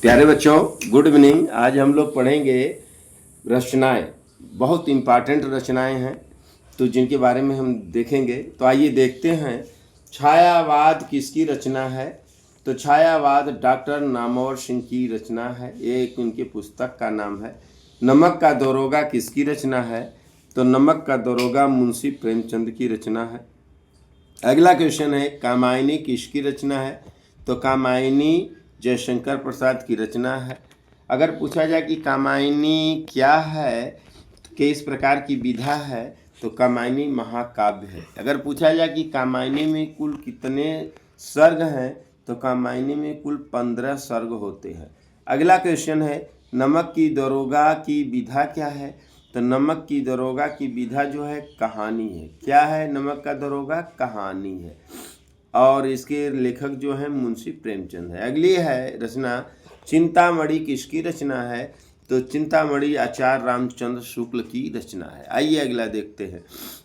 प्यारे बच्चों, good evening. आज हम लोग पढ़ेंगे रचनाएं। बहुत इम्पॉर्टेंट रचनाएं हैं तो जिनके बारे में हम देखेंगे। तो आइए देखते हैं। छायावाद किसकी रचना है? तो छायावाद डॉक्टर नामवर सिंह की रचना है। ये एक उनकी पुस्तक का नाम है। नमक का दरोगा किसकी रचना है? तो नमक का दरोगा मुंशी प्रेमचंद की रचना है। अगला क्वेश्चन है, कामायनी किसकी रचना है? तो कामायनी जयशंकर प्रसाद की रचना है। अगर पूछा जाए कि कामायनी क्या है, तो किस प्रकार की विधा है, तो कामायनी महाकाव्य है। अगर पूछा जाए कि कामायनी में कुल कितने सर्ग हैं, तो कामायनी में कुल 15 सर्ग होते हैं। अगला क्वेश्चन है, नमक की दरोगा की विधा क्या है? तो नमक की दरोगा की विधा जो है कहानी है। क्या है? नमक का दरोगा कहानी है और इसके लेखक जो है मुंशी प्रेमचंद है। अगली है रचना, चिंतामणि किसकी रचना है? तो चिंतामणि आचार्य रामचंद्र शुक्ल की रचना है। आइए अगला देखते हैं।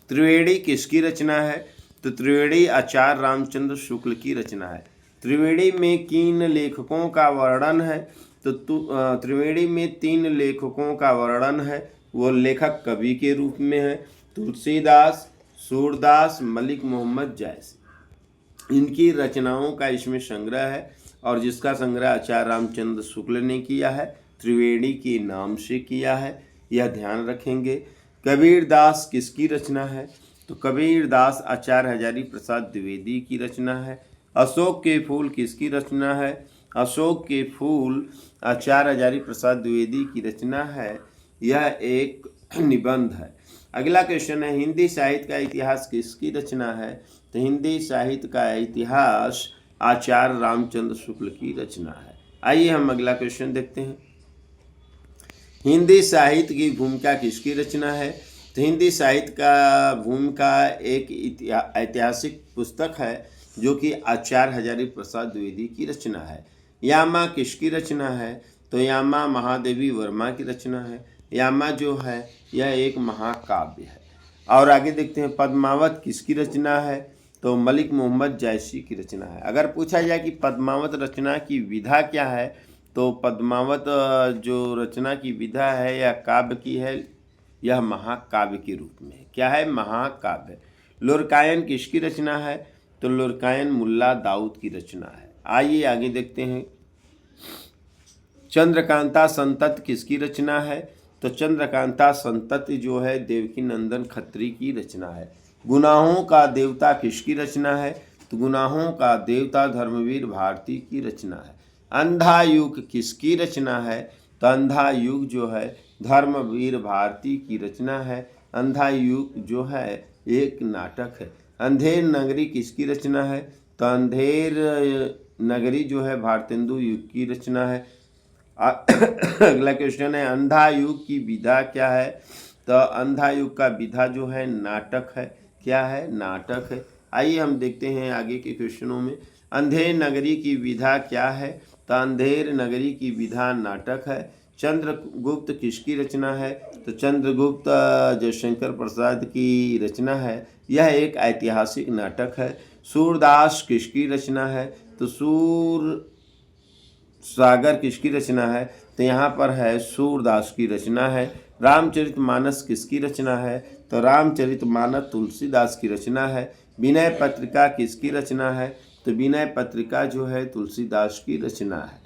त्रिवेणी किसकी रचना है? तो त्रिवेणी आचार्य रामचंद्र शुक्ल की रचना है। त्रिवेणी में किन लेखकों का वर्णन है? तो त्रिवेणी में 3 लेखकों का वर्णन है। वो लेखक कवि के रूप में है तुलसीदास, सूरदास, मलिक मोहम्मद जायसी। इनकी रचनाओं का इसमें संग्रह है और जिसका संग्रह आचार्य रामचंद्र शुक्ल ने किया है, त्रिवेणी के नाम से किया है, यह ध्यान रखेंगे। कबीरदास किसकी रचना है? तो कबीरदास आचार्य हजारी प्रसाद द्विवेदी की रचना है। अशोक के फूल किसकी रचना है? अशोक के फूल आचार्य हजारी प्रसाद द्विवेदी की रचना है। यह एक निबंध है। अगला क्वेश्चन है, हिंदी साहित्य का इतिहास किसकी रचना है? तो हिंदी साहित्य का इतिहास आचार्य रामचंद्र शुक्ल की रचना है। आइए हम अगला क्वेश्चन देखते हैं। हिंदी साहित्य की भूमिका किसकी रचना है? तो हिंदी साहित्य का भूमिका एक ऐतिहासिक पुस्तक है जो कि आचार्य हजारी प्रसाद द्विवेदी की रचना है। यामा किसकी रचना है? तो यामा महादेवी वर्मा की रचना है। यामा जो है यह एक महाकाव्य है। और आगे देखते हैं, पद्मावत किसकी रचना है? तो मलिक मोहम्मद जायसी की रचना है। अगर पूछा जाए कि पद्मावत रचना की विधा क्या है, तो पद्मावत जो रचना की विधा है यह काव्य की है, यह महाकाव्य के रूप में है। क्या है? महाकाव्य। लुरकायन किसकी रचना है? तो लुरकायन मुल्ला दाऊद की रचना है। आइए आगे देखते हैं। चंद्रकांता संतत किसकी रचना है? तो चंद्रकांता संतति जो है देवकी नंदन खत्री की रचना है। गुनाहों का देवता किसकी रचना है? तो गुनाहों का देवता धर्मवीर भारती की रचना है। अंधा युग किसकी रचना है? तो अंधा युग जो है धर्मवीर भारती की रचना है। अंधा युग जो है एक नाटक है। अंधेर नगरी किसकी रचना है? तो अंधेर नगरी जो है भारतेंदु युग की रचना है। अगला क्वेश्चन है, अंधा युग की विधा क्या है? तो अंधा युग का विधा जो है नाटक है। क्या है? नाटक है। आइए हम देखते हैं आगे के क्वेश्चनों में। अंधेर नगरी की विधा क्या है? तो अंधेर नगरी की विधा नाटक है। चंद्रगुप्त किसकी रचना है? तो चंद्रगुप्त जयशंकर प्रसाद की रचना है। यह एक ऐतिहासिक नाटक है। सूरदास किसकी रचना है? तो सागर किसकी रचना है? तो यहाँ पर है सूरदास की रचना है। रामचरितमानस किसकी रचना है? तो रामचरितमानस तुलसीदास की रचना है। विनय पत्रिका किसकी रचना है? तो विनय पत्रिका जो है तुलसीदास की रचना है।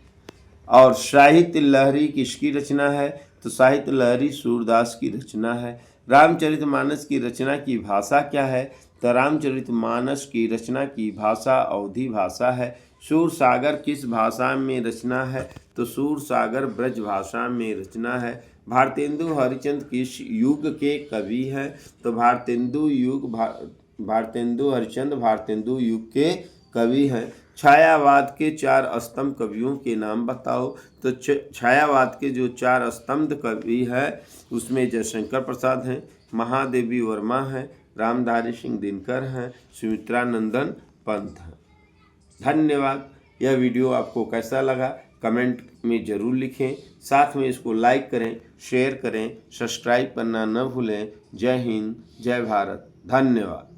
और साहित्य लहरी किसकी रचना है? तो साहित्य लहरी सूरदास की रचना है। रामचरितमानस की रचना की भाषा क्या है? तो रामचरितमानस की रचना की भाषा अवधी भाषा है। सूरसागर किस भाषा में रचना है? तो सूरसागर ब्रज भाषा में रचना है। भारतेंदु हरिश्चंद्र किस युग के कवि हैं? तो भारतेंदु हरिश्चंद्र भारतेंदु युग के कवि हैं। छायावाद के 4 स्तंभ कवियों के नाम बताओ। तो छायावाद के जो 4 स्तंभ कवि हैं उसमें जयशंकर प्रसाद हैं, महादेवी वर्मा हैं, रामधारी सिंह दिनकर हैं, सुमित्रा नंदन पंत हैं। धन्यवाद। यह वीडियो आपको कैसा लगा कमेंट में ज़रूर लिखें। साथ में इसको लाइक करें, शेयर करें, सब्सक्राइब करना न भूलें। जय हिंद, जय भारत। धन्यवाद।